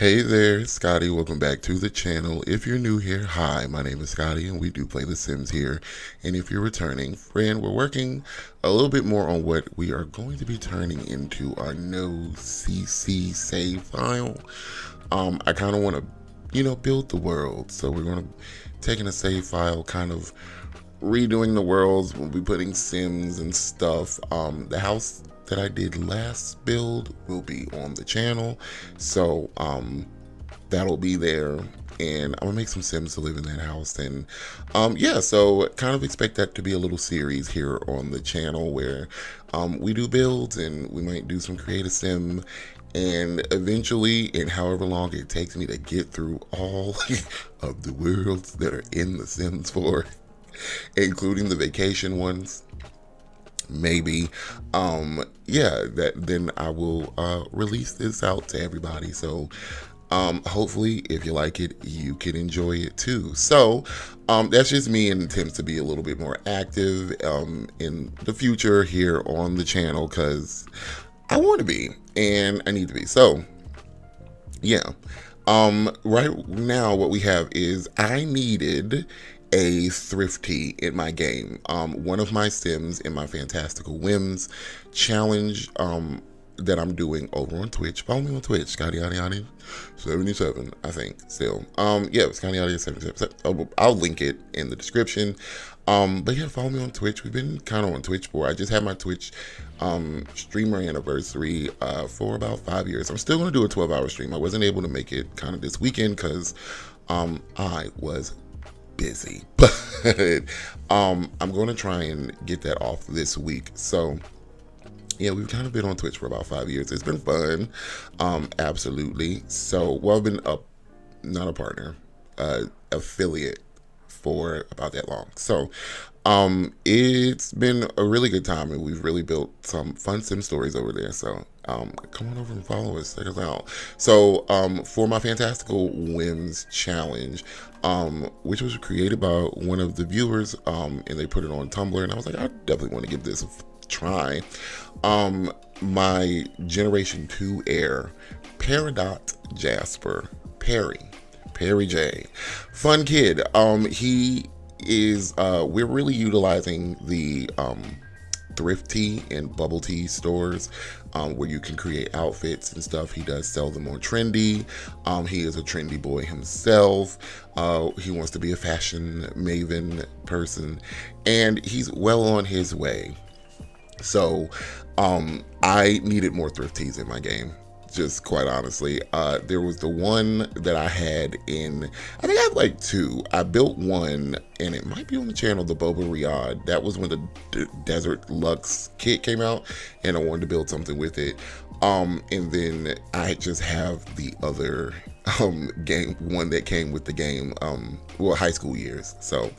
Hey there, Scotty. Welcome back to the channel. If you're new here, hi, my name is Scotty and we do play The Sims here. And if you're returning, friend, we're working a little bit more on what we are going to be turning into our no CC save file. I kind of want to, build the world. So we're going to taking a save file, kind of redoing the worlds. We'll be putting Sims and stuff. The house that I did last build will be on the channel, so that'll be there, and I'm gonna make some Sims to live in that house. And yeah, so kind of expect that to be a little series here on the channel where we do builds and we might do some creative Sim, and eventually, in however long it takes me to get through all of the worlds that are in the Sims 4, including the vacation ones, maybe yeah, that then I will release this out to everybody. So hopefully if you like it, you can enjoy it too. So that's just me and attempts to be a little bit more active in the future here on the channel, because I want to be and I need to be. So yeah, right now what we have is I needed a Thrifttea in my game. One of my Sims in my Fantastical Whims challenge that I'm doing over on Twitch. Follow me on Twitch, Scotty Yadi Yadi 77, I think still. Yeah, Scotty Yadi 77. I'll link it in the description. But yeah, follow me on Twitch. We've been kind of on Twitch for, I just had my Twitch streamer anniversary for about 5 years. I'm still going to do a 12-hour stream. I wasn't able to make it kind of this weekend because I was busy, but I'm going to try and get that off this week. So yeah, we've kind of been on Twitch for about 5 years. It's been fun, absolutely. So well, I've been not a partner, affiliate for about that long. So it's been a really good time, and we've really built some fun Sim stories over there. So come on over and follow us, check us out. So for my Fantastical Whims challenge, which was created by one of the viewers, and they put it on Tumblr, and I was like, I definitely want to give this a try. My Generation 2 heir, Peridot Jasper, Perry J, fun kid. He is we're really utilizing the Thrifttea and Bubble Tea stores, where you can create outfits and stuff. He does sell them on Trendy. He is a trendy boy himself. He wants to be a fashion maven person, and he's well on his way. So I needed more Thrifteas in my game, just quite honestly. There was the one that I had in, I think I had like two. I built one, and it might be on the channel, the Boba Riyadh. That was when the Desert Lux kit came out, and I wanted to build something with it. And then I just have the other game, one that came with the game, well, high school years. So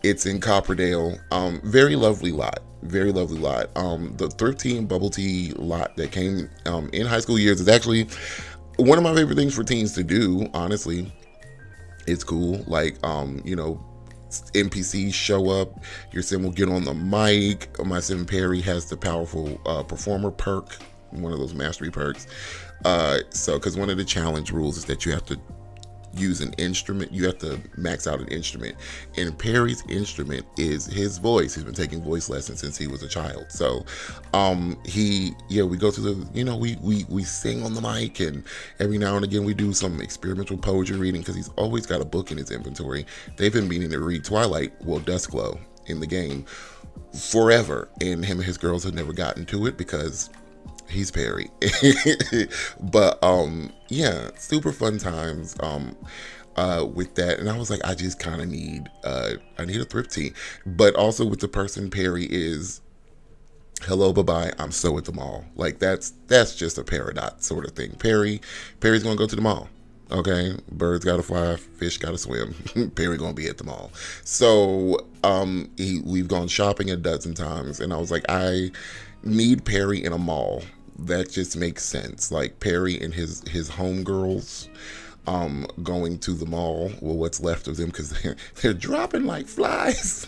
it's in Copperdale. Very lovely lot. Very lovely lot. The Thrifttea and Bubble Tea lot that came in high school years is actually one of my favorite things for teens to do, honestly. It's cool. Like, NPCs show up, your Sim will get on the mic. My Sim Perry has the powerful performer perk, one of those mastery perks. So, because one of the challenge rules is that you have to use an instrument, you have to max out an instrument, and Perry's instrument is his voice. He's been taking voice lessons since he was a child. So we go to the, we sing on the mic, and every now and again we do some experimental poetry reading, because he's always got a book in his inventory. They've been meaning to read Duskglow in the game forever, and him and his girls have never gotten to it because he's Perry. But yeah, super fun times with that. And I was like, I just kind of need I need a Thrifttea. But also with the person Perry is, hello, bye-bye, I'm so at the mall. Like that's just a Peridot sort of thing. Perry's gonna go to the mall. Okay, birds gotta fly, fish gotta swim. Perry gonna be at the mall. So we've gone shopping a dozen times, and I was like, I need Perry in a mall. That just makes sense. Like Perry and his homegirls going to the mall. Well, what's left of them, because they're dropping like flies.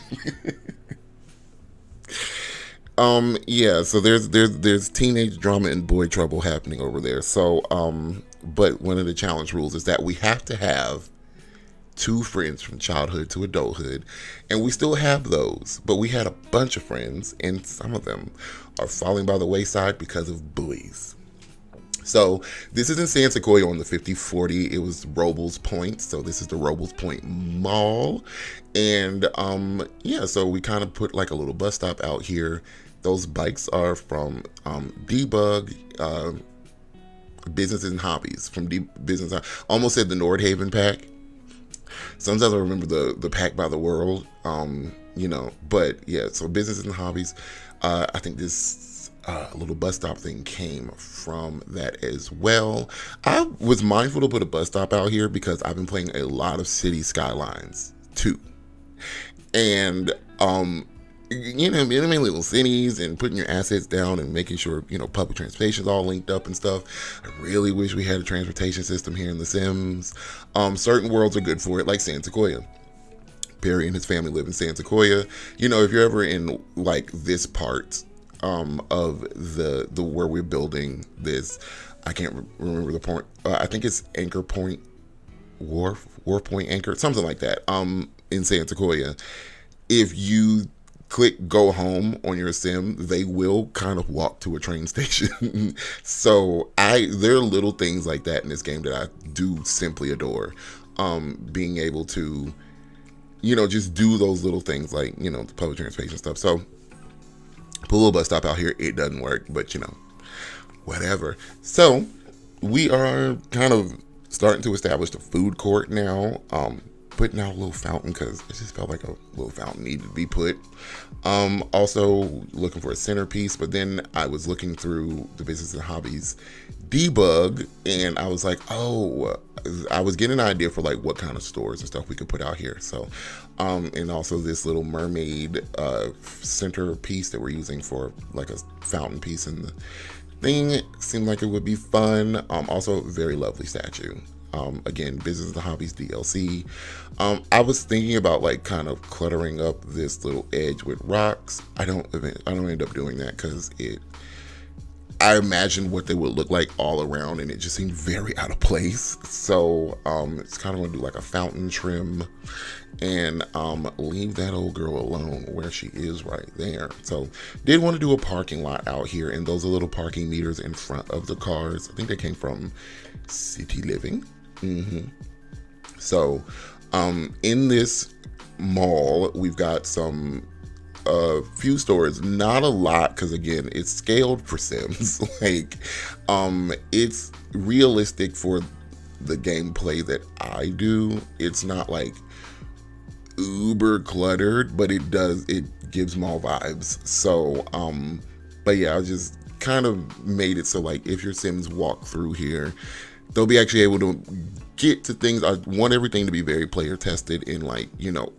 Yeah, so there's teenage drama and boy trouble happening over there. So but one of the challenge rules is that we have to have two friends from childhood to adulthood, and we still have those, but we had a bunch of friends, and some of them are falling by the wayside because of bullies. So this is in San Sequoia on the 5040. It was Robles Point. So this is the Robles Point Mall. And yeah, so we kind of put like a little bus stop out here. Those bikes are from Debug Businesses and Hobbies. From Business, I almost said the Nordhaven pack. Sometimes I remember the pack by the world, but yeah, so Businesses and Hobbies. I think this little bus stop thing came from that as well. I was mindful to put a bus stop out here because I've been playing a lot of City Skylines too. And, in little cities and putting your assets down and making sure, public transportation is all linked up and stuff. I really wish we had a transportation system here in The Sims. Certain worlds are good for it, like San Sequoia. Barry and his family live in San Sequoia. If you're ever in like this part of the where we're building this, I can't remember the point. I think it's Anchor Point, Wharf Point Anchor, something like that. In San Sequoia, if you click go home on your sim, they will kind of walk to a train station. So there are little things like that in this game that I do simply adore. Being able to, just do those little things like, the public transportation stuff. So put a little bus stop out here. It doesn't work, but whatever. So we are kind of starting to establish the food court now. Putting out a little fountain because it just felt like a little fountain needed to be put. Also looking for a centerpiece, but then I was looking through the Business and Hobbies debug, and I was like, I was getting an idea for like what kind of stores and stuff we could put out here. So, and also this little mermaid centerpiece that we're using for like a fountain piece in the thing seemed like it would be fun. Also, very lovely statue. Again, Business and Hobbies DLC. I was thinking about like kind of cluttering up this little edge with rocks. I don't end up doing that because I imagined what they would look like all around, and it just seemed very out of place. So it's kind of going to do like a fountain trim and leave that old girl alone where she is right there. So did want to do a parking lot out here, and those are little parking meters in front of the cars. I think they came from City Living. So in this mall, we've got a few stores, not a lot, because again, it's scaled for Sims. Like it's realistic for the gameplay that I do. It's not like uber cluttered, but it gives mall vibes. So but yeah, I just kind of made it so like if your Sims walk through here, they'll be actually able to get to things. I want everything to be very player tested and like,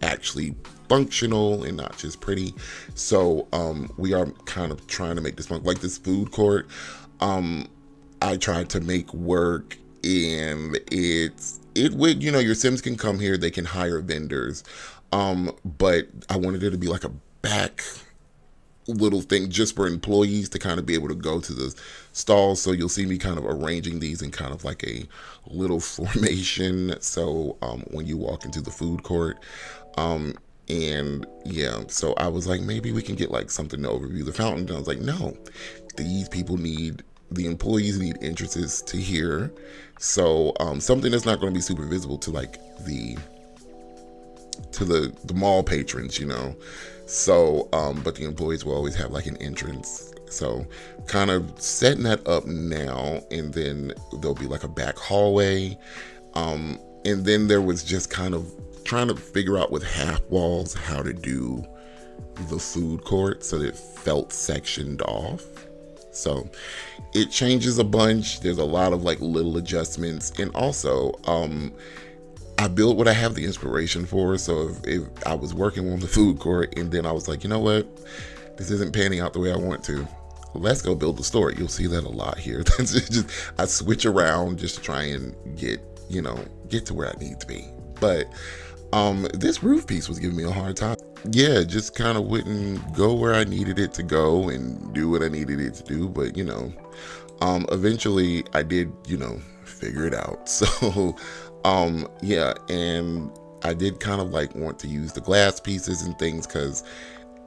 actually functional and not just pretty. So we are kind of trying to make this like this food court. I tried to make work, and it would, your Sims can come here, they can hire vendors. But I wanted it to be like a back little thing just for employees to kind of be able to go to the stalls. So you'll see me kind of arranging these in kind of like a little formation. So when you walk into the food court, and yeah, so I was like, maybe we can get like something to overview the fountain. And I was like, no, the employees need entrances to here. So something that's not going to be super visible to like the mall patrons, So, but the employees will always have like an entrance. So kind of setting that up now, and then there'll be like a back hallway. And then there was just kind of trying to figure out with half walls how to do the food court so that it felt sectioned off. So it changes a bunch. There's a lot of like little adjustments. And also, I built what I have the inspiration for. So if I was working on the food court and then I was like, you know what, this isn't panning out the way I want to, let's go build the store. You'll see that a lot here. I switch around just to try and get to where I need to be. But this roof piece was giving me a hard time. Yeah, just kind of wouldn't go where I needed it to go and do what I needed it to do. But eventually I did, figure it out. So, yeah, and I did kind of like want to use the glass pieces and things because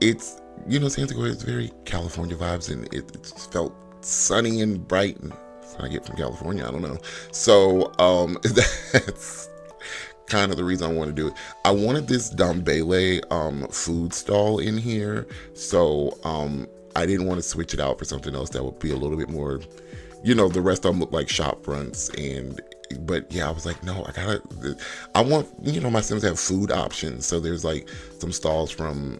it's, Santa Cruz is very California vibes, and it felt sunny and bright, and I get from California, I don't know. So, that's kind of the reason I want to do it. I wanted this Dombele food stall in here, so I didn't want to switch it out for something else that would be a little bit more, the rest of them look like shop fronts. But yeah, I was like, no, I want, my Sims to have food options. So there's like some stalls from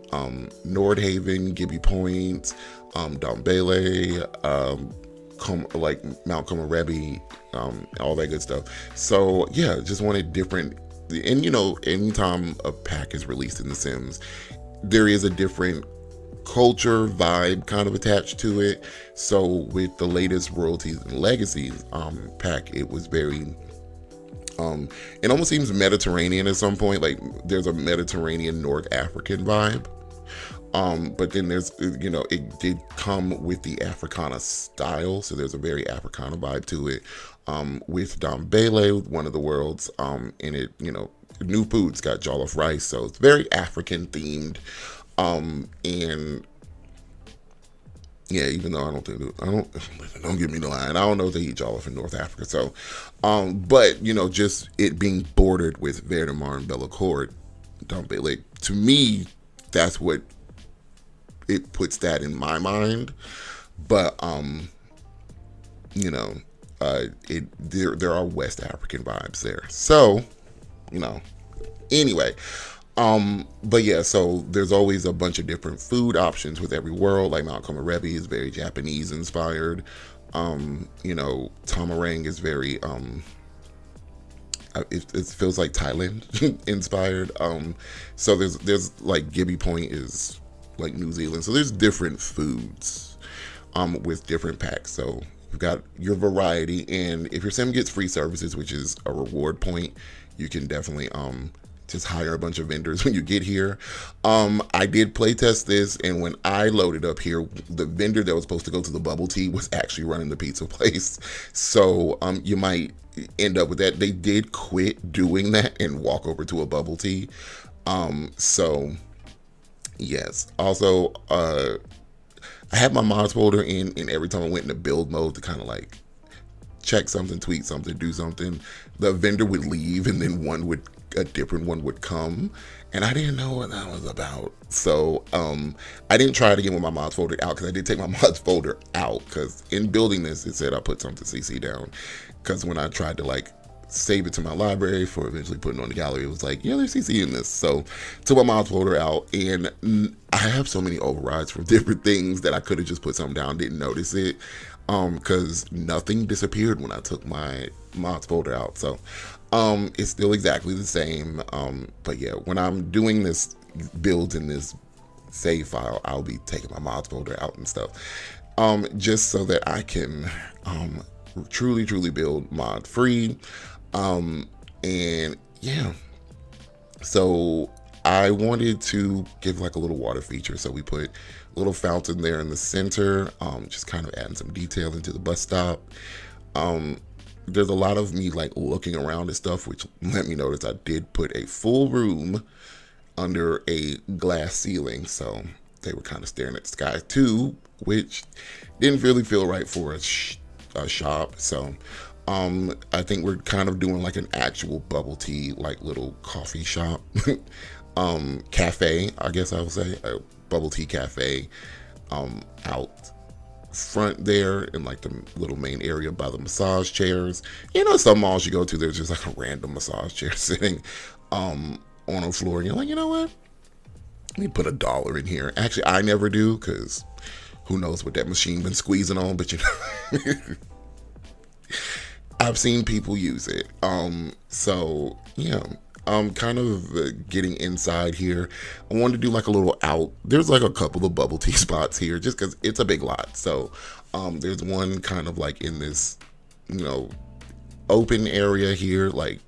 Nordhaven, Gibby Point, Dombele, like Mount Komorebi, all that good stuff. So yeah, just wanted different. And anytime a pack is released in The Sims, there is a different culture vibe kind of attached to it. So with the latest Royalties and Legacies pack, it was very it almost seems Mediterranean at some point. Like there's a Mediterranean North African vibe. But then there's, it did come with the Africana style, so there's a very Africana vibe to it. With Dombele, one of the worlds, and it, new foods got jollof rice, so it's very African themed. And yeah, even though don't give me the line, I don't know if they eat jollof in North Africa. So, but just it being bordered with Verdemar and Bellacourt, Dombele, to me, that's what it puts that in my mind. But there are West African vibes there. So, anyway, but yeah, so there's always a bunch of different food options with every world. Like Mount Komorebi is very Japanese inspired. Tamarang is very it feels like Thailand inspired. So there's like Gibby Point is like New Zealand. So there's different foods with different packs. So you've got your variety, and if your sim gets free services, which is a reward point, you can definitely just hire a bunch of vendors when you get here. I did play test this, and when I loaded up here, the vendor that was supposed to go to the bubble tea was actually running the pizza place. So you might end up with that. They did quit doing that and walk over to a bubble tea. So yes. Also, I had my mods folder in, and every time I went into build mode to kind of like check something, tweak something, do something, the vendor would leave, and then a different one would come, and I didn't know what that was about. So I didn't try it again with my mods folder out, because I did take my mods folder out, because in building this, it said I put something CC down, because when I tried to like save it to my library for eventually putting it on the gallery, it was like, yeah, there's CC in this. So took my mods folder out, and I have so many overrides from different things that I could have just put something down, didn't notice it, because nothing disappeared when I took my mods folder out. So it's still exactly the same. But yeah, when I'm doing this builds in this save file, I'll be taking my mods folder out and stuff, just so that I can truly build mod free. And yeah, so I wanted to give like a little water feature, so we put a little fountain there in the center, just kind of adding some detail into the bus stop. There's a lot of me like looking around at stuff, which let me notice I did put a full room under a glass ceiling, so they were kind of staring at the sky too, which didn't really feel right for a shop. So I think we're kind of doing like an actual bubble tea, like little coffee shop, cafe, I guess I would say, a bubble tea cafe, out front there in like the little main area by the massage chairs. Some malls you go to, there's just like a random massage chair sitting on a floor, and you're like, you know what? Let me put $1 in here. Actually, I never do, because who knows what that machine been squeezing on, but I've seen people use it. So yeah, I'm kind of getting inside here. I wanted to do like a little out. There's like a couple of bubble tea spots here, just because it's a big lot. So there's one kind of like in this, open area here. Like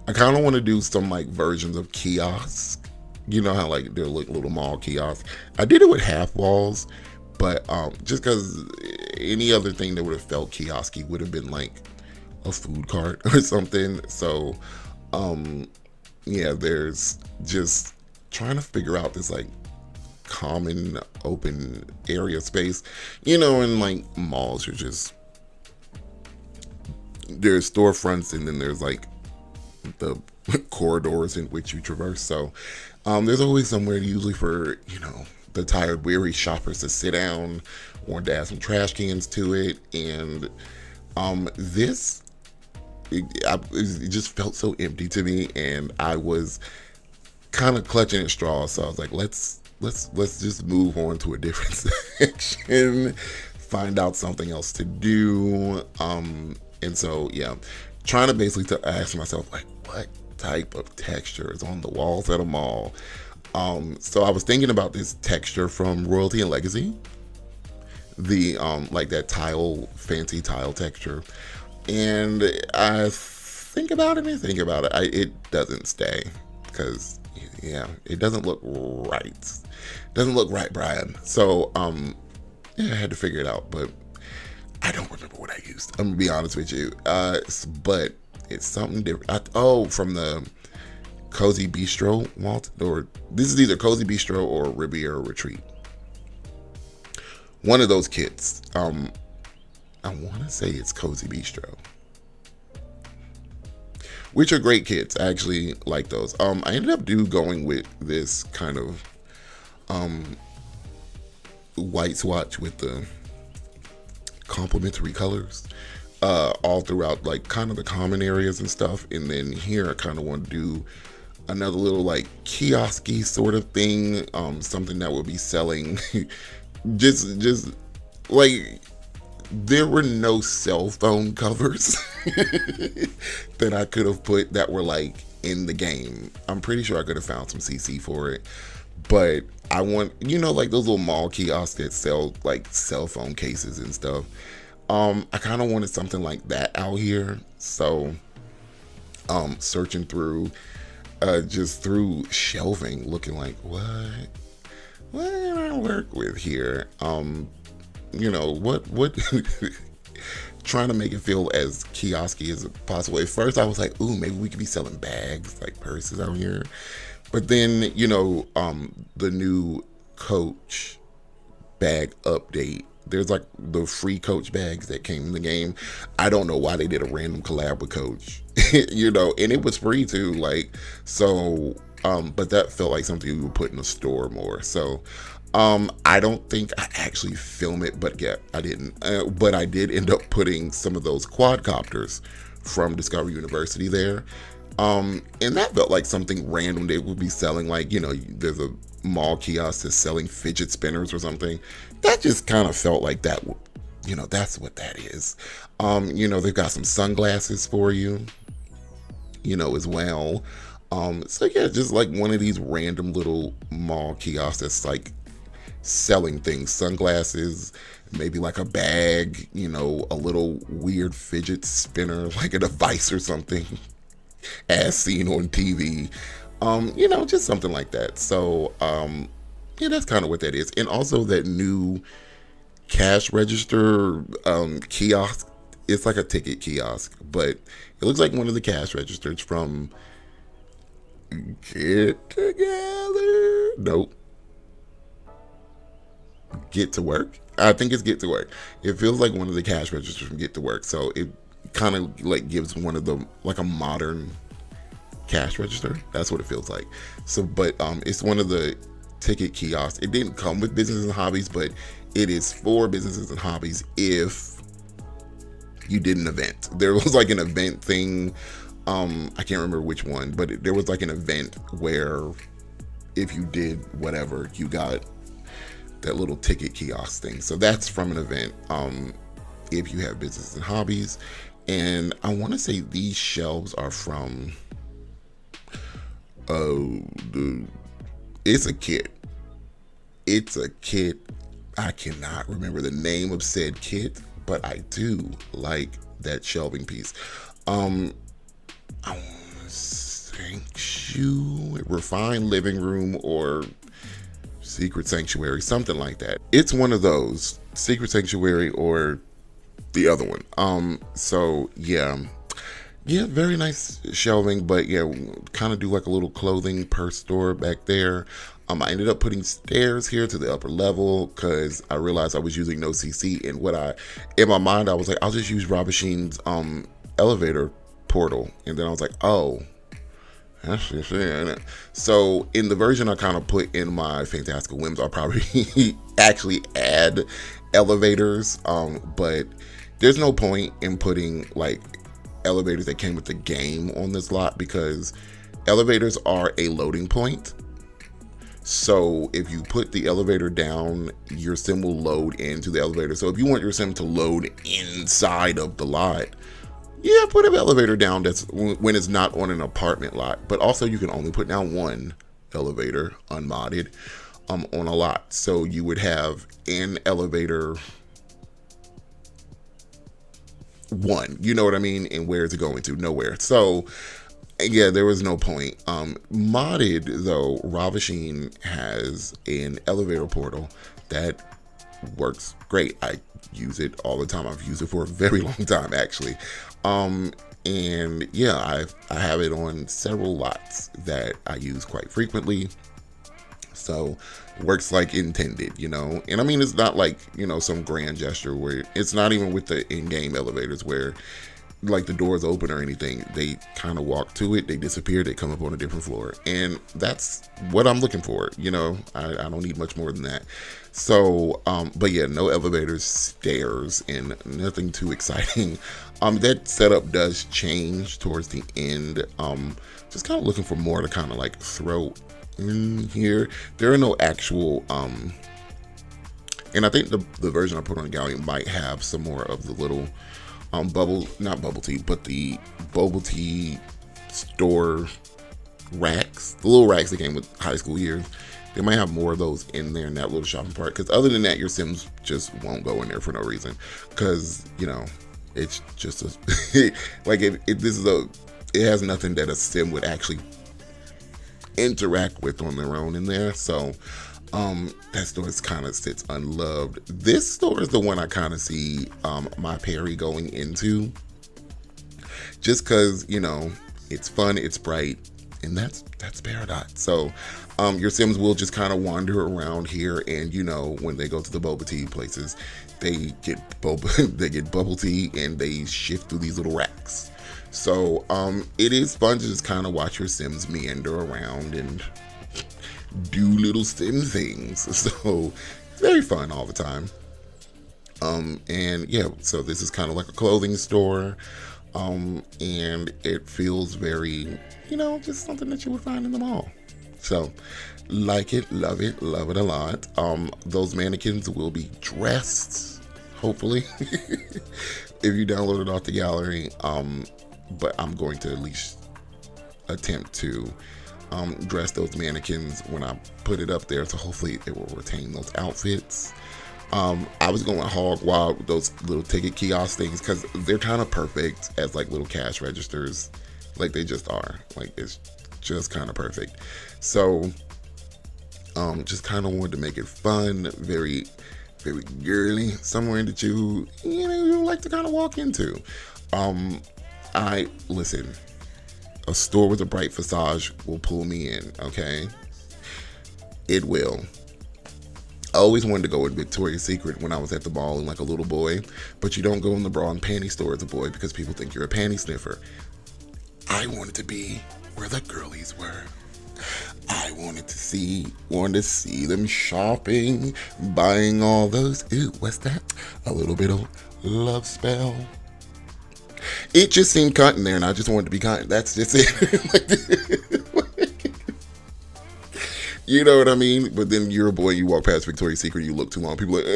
I kind of want to do some like versions of kiosks. You know how like they're like little mall kiosks. I did it with half walls, but just because any other thing that would have felt kiosky would have been like a food cart or something. So yeah, there's just trying to figure out this like common open area space. In like malls, you're just there's storefronts, and then there's like the corridors in which you traverse. So there's always somewhere, usually for the tired, weary shoppers, to sit down or to add some trash cans to it. And this it just felt so empty to me, and I was kind of clutching at straws. So I was like, let's just move on to a different section, find out something else to do. And so yeah, trying to basically to ask myself, like, what type of texture is on the walls at a mall? So I was thinking about this texture from Royalty and Legacy, the like that fancy tile texture. And I think about it, it doesn't stay, because yeah, it doesn't look right. Doesn't look right, Brian. So yeah, I had to figure it out, but I don't remember what I used. I'm gonna be honest with you. But it's something different. From the Cozy Bistro Walt, or this is either Cozy Bistro or Riviera Retreat. One of those kits. I want to say it's Cozy Bistro, which are great kits. I actually like those. I ended up going with this kind of white swatch with the complementary colors all throughout, like kind of the common areas and stuff. And then here I kind of want to do another little like kiosky sort of thing, something that will be selling just like, there were no cell phone covers that I could have put that were like in the game. I'm pretty sure I could have found some CC for it, but I want, like those little mall kiosks that sell like cell phone cases and stuff. I kind of wanted something like that out here. So searching through just through shelving, looking like, what can I work with here? What trying to make it feel as kiosky as possible. At first I was like, ooh, maybe we could be selling bags, like purses out here. But then, the new Coach bag update, there's like the free Coach bags that came in the game. I don't know why they did a random collab with Coach, and it was free too. Like, so, but that felt like something we would put in a store more. So, I don't think I actually film it, but yeah, I didn't. But I did end up putting some of those quadcopters from Discovery University there. And that felt like something random they would be selling. Like, there's a mall kiosk that's selling fidget spinners or something. That just kind of felt like that, that's what that is. They've got some sunglasses for you, as well. So yeah, just like one of these random little mall kiosks that's like selling things, sunglasses, maybe like a bag, a little weird fidget spinner, like a device or something, as seen on TV, just something like that. So, yeah, that's kind of what that is. And also that new cash register kiosk. It's like a ticket kiosk, but it looks like one of the cash registers from Get Together. Nope. Get to Work. I think it's Get to Work. It feels like one of the cash registers from Get to Work. So it kind of like gives one of them like a modern cash register. That's what it feels like. So, but it's one of the ticket kiosks. It didn't come with businesses and hobbies, but it is for businesses and hobbies if you did an event. There was like an event thing. I can't remember which one, but there was like an event where if you did whatever, you got that little ticket kiosk thing. So that's from an event. If you have businesses and hobbies. And I want to say these shelves are from it's a kit. It's a kit. I cannot remember the name of said kit, but I do like that shelving piece. I want to say Refined Living Room or Secret Sanctuary, something like that. It's one of those, Secret Sanctuary or the other one. So yeah, Yeah, very nice shelving, but yeah, kind of do like a little clothing per store back there. I ended up putting stairs here to the upper level because I realized I was using no CC, and in my mind, I was like, I'll just use Robichon's elevator portal, and then I was like, oh, that's just it, ain't it? So in the version I kind of put in my Fantastical Whims, I'll probably actually add elevators, but there's no point in putting like elevators that came with the game on this lot because elevators are a loading point. So if you put the elevator down, your sim will load into the elevator. So if you want your sim to load inside of the lot, yeah, put an elevator down that's when it's not on an apartment lot. But also you can only put down one elevator unmodded on a lot. So you would have an elevator one, you know what I mean? And where is it going to? Nowhere. So yeah, there was no point. Modded though, Ravasheen has an elevator portal that works great. I use it all the time. I've used it for a very long time actually. And yeah, I have it on several lots that I use quite frequently. So works like intended, you know. And I mean, it's not like, you know, some grand gesture where it's not even with the in-game elevators where like the doors open or anything. They kind of walk to it, they disappear, they come up on a different floor, and that's what I'm looking for, you know. I don't need much more than that. So but yeah, no elevators, stairs, and nothing too exciting. That setup does change towards the end. Just kind of looking for more to kind of like throw in here. There are no actual and I think the version I put on the galleon might have some more of the little not bubble tea, but the bubble tea store racks, the little racks that came with high school years. They might have more of those in there in that little shopping part, because other than that, your Sims just won't go in there for no reason, because you know it's just a like it has nothing that a Sim would actually interact with on their own in there. So that store kind of sits unloved. This store is the one I kind of see my Perry going into, just because, you know, it's fun, it's bright, and that's Peridot. So your Sims will just kind of wander around here, and you know, when they go to the boba tea places, they get bubble tea, and they shift through these little racks. So it is fun to just kind of watch your Sims meander around and do little Sim things. So very fun all the time. And yeah, so this is kind of like a clothing store. And it feels very, you know, just something that you would find in the mall. So like it, love it a lot. Those mannequins will be dressed, hopefully, if you download it off the gallery. But I'm going to at least attempt to dress those mannequins when I put it up there, so hopefully it will retain those outfits. I was going hog wild with those little ticket kiosk things because they're kind of perfect as like little cash registers. Like they just are. Like it's just kind of perfect. So just kind of wanted to make it fun, very, very girly, somewhere that you like to kind of walk into. Listen, a store with a bright facade will pull me in, okay? It will. I always wanted to go in Victoria's Secret when I was at the mall and like a little boy, but you don't go in the bra and panty store as a boy because people think you're a panty sniffer. I wanted to be where the girlies were. I wanted to see them shopping, buying all those. Ooh, what's that? A little bit of love spell. It just seemed cunt in there, and I just wanted to be cunt. That's just it. You know what I mean? But then you're a boy, you walk past Victoria's Secret, you look too long, people are like,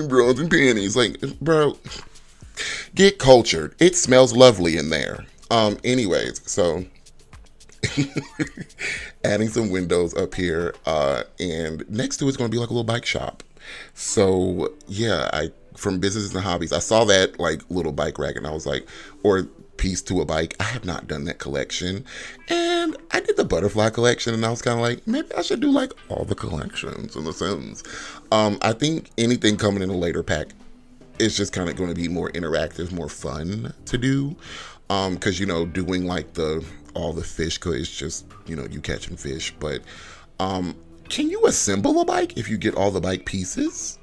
bras and panties. Like, bro, get cultured. It smells lovely in there. Anyways, so adding some windows up here, and next to it's going to be like a little bike shop. So yeah, from businesses and hobbies, I saw that like little bike rack, and I was like, or piece to a bike. I have not done that collection, and I did the butterfly collection, and I was kind of like, maybe I should do like all the collections in the Sims. I think anything coming in a later pack it's just kind of going to be more interactive, more fun to do. Because doing like all the fish, cause it's just you catching fish. But can you assemble a bike if you get all the bike pieces?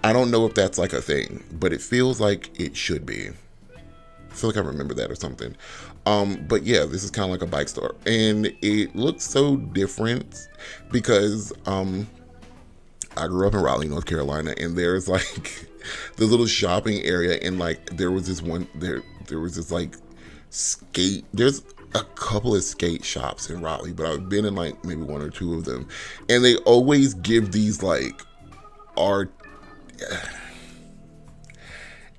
I don't know if that's like a thing, but it feels like it should be. I feel like I remember that or something. But yeah, this is kind of like a bike store, and it looks so different because I grew up in Raleigh, North Carolina, and there's like the little shopping area, and like there was this like skate. There's a couple of skate shops in Raleigh, but I've been in like maybe one or two of them, and they always give these like art.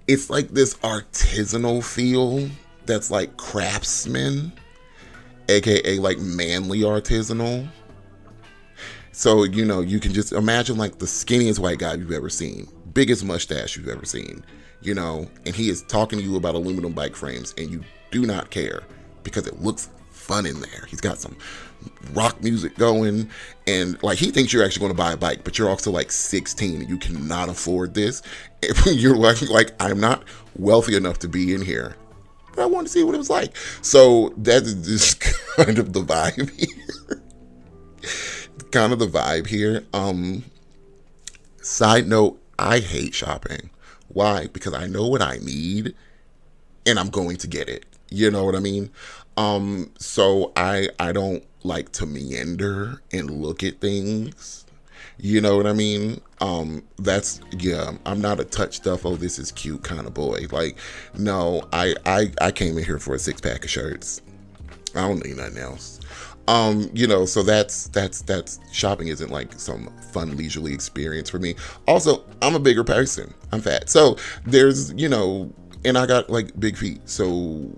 It's like this artisanal feel that's like craftsman, aka like manly artisanal. So, you can just imagine like the skinniest white guy you've ever seen, biggest mustache you've ever seen, and he is talking to you about aluminum bike frames, and you do not care because it looks fun in there. He's got some rock music going, and like he thinks you're actually going to buy a bike, but you're also like 16 and you cannot afford this. You're like, I'm not wealthy enough to be in here, but I wanted to see what it was like. So that is just kind of the vibe here. Side note, I hate shopping. Why? Because I know what I need and I'm going to get it. You know what I mean? So I don't like to meander and look at things. You know what I mean? I'm not a touch stuff, oh, this is cute kind of boy. Like, no, I came in here for a 6-pack of shirts. I don't need nothing else. So that's shopping isn't like some fun leisurely experience for me. Also, I'm a bigger person. I'm fat. So there's, and I got like big feet. So,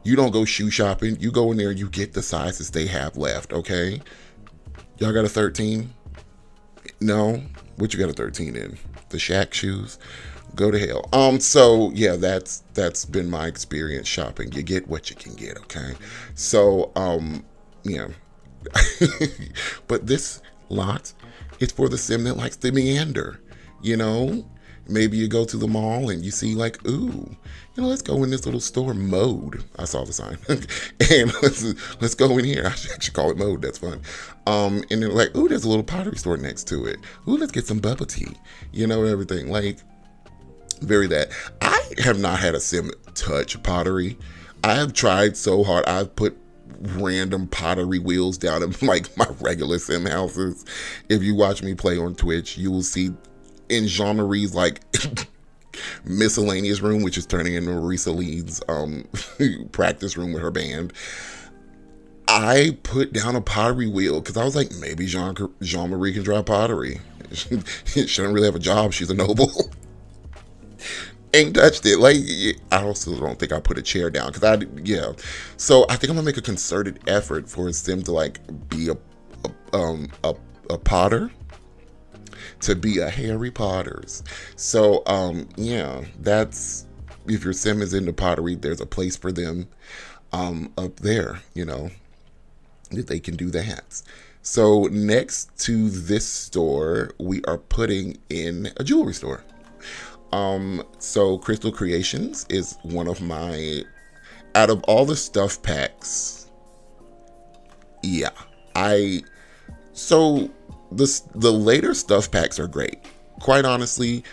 you don't go shoe shopping. You go in there, you get the sizes they have left. Okay. Y'all got a 13? No. What you got a 13 in? The Shaq shoes? Go to hell. So yeah, that's been my experience shopping. You get what you can get, okay? So, yeah. But this lot is for the sim that likes to meander, Maybe you go to the mall and you see like, ooh, let's go in this little store, Mode. I saw the sign. And let's go in here. I should actually call it Mode. That's fun. And they're like, ooh, there's a little pottery store next to it. Ooh, let's get some bubble tea. Everything. Like, very that. I have not had a sim touch pottery. I have tried so hard. I've put random pottery wheels down in like my regular sim houses. If you watch me play on Twitch, you will see in Jean-Marie's like miscellaneous room, which is turning into Marisa Lee's practice room with her band. I put down a pottery wheel because I was like, maybe Jean-Marie can draw pottery. She doesn't really have a job. She's a noble. Ain't touched it. Like, I also don't think I put a chair down So I think I'm gonna make a concerted effort for a sim to like be a potter, to be a Harry Potters. So that's, if your sim is into pottery, there's a place for them up there. That they can do that. So next to this store, we are putting in a jewelry store. So Crystal Creations is one of my, out of all the stuff packs, so the later stuff packs are great. Quite honestly,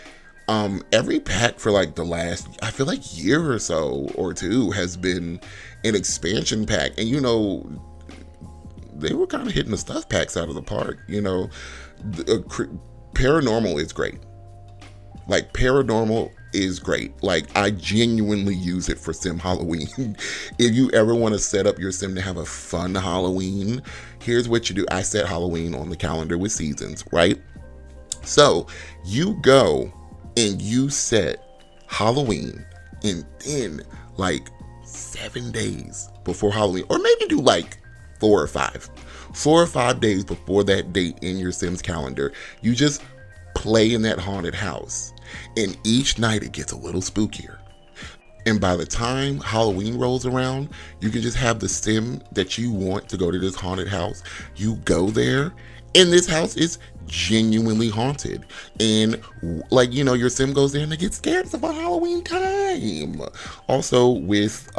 every pack for like the last, I feel like year or so or two has been an expansion pack. And they were kind of hitting the stuff packs out of the park. Paranormal is great. Like, Paranormal is great. Like, I genuinely use it for Sim Halloween. If you ever want to set up your Sim to have a fun Halloween, here's what you do. I set Halloween on the calendar with seasons, right? So you go and you set Halloween, and then like 7 days before Halloween, or maybe do like 4 or 5 days before that date in your Sim's calendar, you just play in that haunted house. And each night it gets a little spookier. And by the time Halloween rolls around, you can just have the sim that you want to go to this haunted house. You go there, and this house is genuinely haunted. And like, your sim goes there and they get scared. It's about Halloween time. Also, with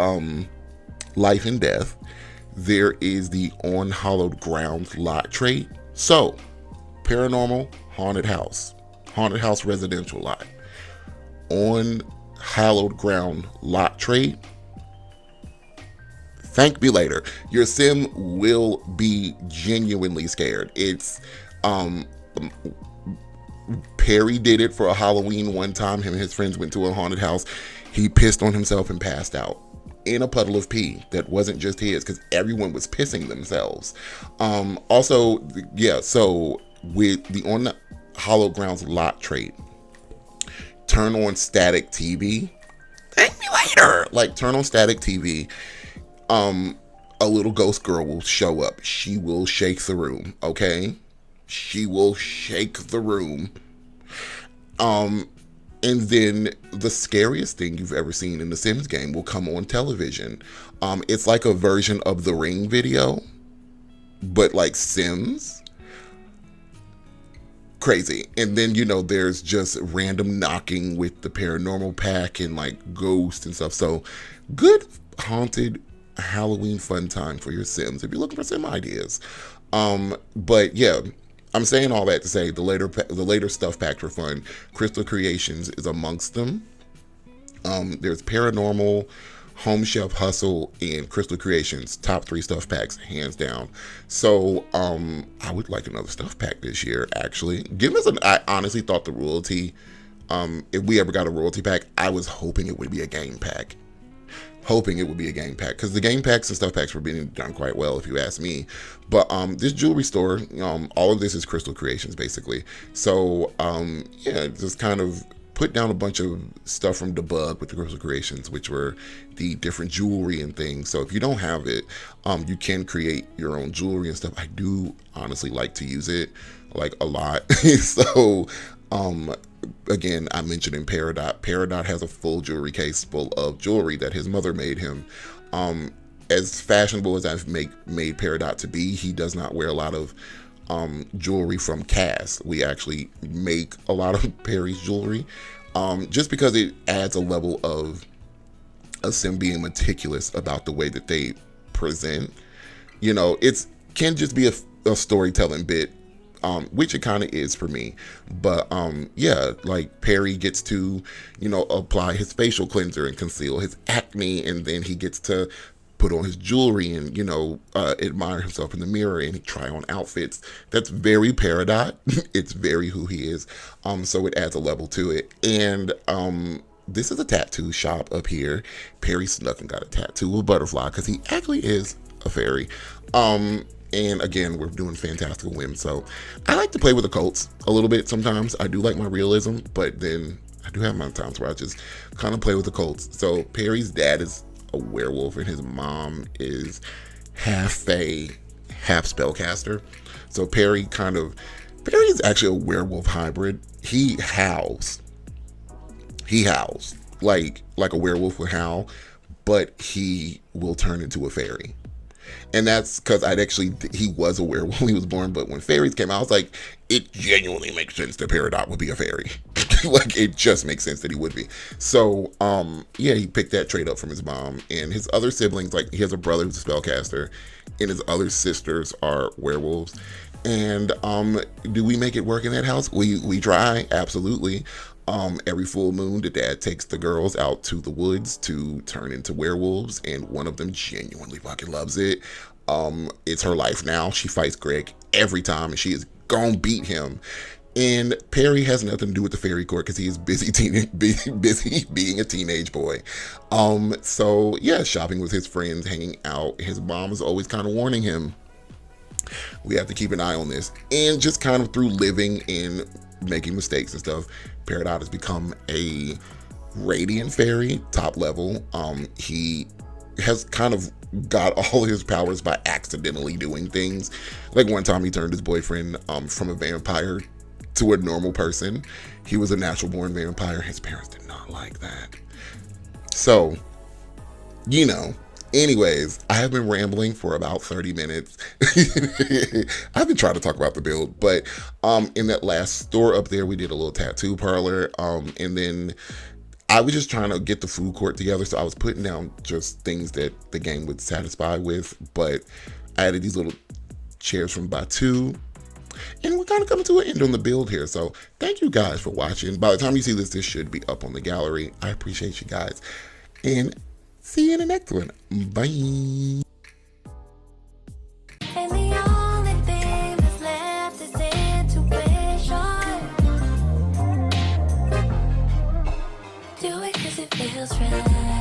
life and death, there is the on hallowed grounds lot trait. So, paranormal, haunted house residential lot. On hallowed ground lot trait. Thank me later. Your sim will be genuinely scared. It's Perry did it for a Halloween one time. Him and his friends went to a haunted house. He pissed on himself and passed out in a puddle of pee that wasn't just his, because everyone was pissing themselves. Also, yeah, so with the on the hallowed grounds lot trait, turn on static TV. Thank me later. Like, turn on static TV. A little ghost girl will show up. She will shake the room. Okay, she will shake the room. And then the scariest thing you've ever seen in the Sims game will come on television. It's like a version of the Ring video, but like Sims. Crazy. And then, there's just random knocking with the paranormal pack and like ghosts and stuff. So good haunted Halloween fun time for your Sims if you're looking for Sim ideas. But yeah, I'm saying all that to say the later stuff packed for fun. Crystal Creations is amongst them. There's Paranormal, Home Chef Hustle, and Crystal Creations. Top 3 stuff packs, hands down. So I would like another stuff pack this year, actually. I honestly thought the royalty, if we ever got a royalty pack, I was hoping it would be a game pack. Because the game packs and stuff packs were being done quite well, if you ask me. But this jewelry store, all of this is Crystal Creations, basically. So yeah, just kind of put down a bunch of stuff from Debug with the Crystal Creations, which were the different jewelry and things. So if you don't have it, you can create your own jewelry and stuff. I do honestly like to use it, like, a lot. So again, I mentioned in Peridot. Peridot has a full jewelry case full of jewelry that his mother made him. As fashionable as I've made Peridot to be, he does not wear a lot of jewelry from Cass. We actually make a lot of Perry's jewelry, just because it adds a level of a Sim being meticulous about the way that they present. It's can just be a storytelling bit, which it kind of is for me. But yeah, like Perry gets to, apply his facial cleanser and conceal his acne, and then he gets to put on his jewelry and, admire himself in the mirror and try on outfits. That's very Peridot. It's very who he is. So it adds a level to it. And this is a tattoo shop up here. Perry snuck and got a tattoo of a butterfly because he actually is a fairy. And again, we're doing fantastical whims. So I like to play with the cults a little bit sometimes. I do like my realism, but then I do have my times where I just kind of play with the cults. So Perry's dad is a werewolf and his mom is half fae, half spellcaster. So Perry is actually a werewolf hybrid. He howls like a werewolf would howl, but he will turn into a fairy. And that's because he was a werewolf when he was born, but when fairies came out, I was like, it genuinely makes sense that Peridot would be a fairy. Like, it just makes sense that he would be. So, yeah, he picked that trait up from his mom. And his other siblings, like, he has a brother who's a spellcaster, and his other sisters are werewolves. And do we make it work in that house? We try, absolutely. Every full moon, the dad takes the girls out to the woods to turn into werewolves, and one of them genuinely fucking loves it. It's her life now. She fights Greg every time, and she is gonna beat him. And Perry has nothing to do with the fairy court because he is busy being a teenage boy. So yeah, shopping with his friends, hanging out. His mom is always kind of warning him, we have to keep an eye on this. And just kind of through living and making mistakes and stuff, Peridot has become a radiant fairy, top level. He has kind of got all his powers by accidentally doing things. Like one time he turned his boyfriend from a vampire to a normal person. He was a natural born vampire. His parents did not like that. So, anyways, I have been rambling for about 30 minutes. I've been trying to talk about the build, but in that last store up there, we did a little tattoo parlor. And then I was just trying to get the food court together. So I was putting down just things that the game would satisfy with, but I added these little chairs from Batu. And we're kind of coming to an end on the build here. So thank you guys for watching. By the time you see this, this should be up on the gallery. I appreciate you guys. And see you in the next one. Bye. And the only thing that's left is intuition. Do it 'cause it feels right.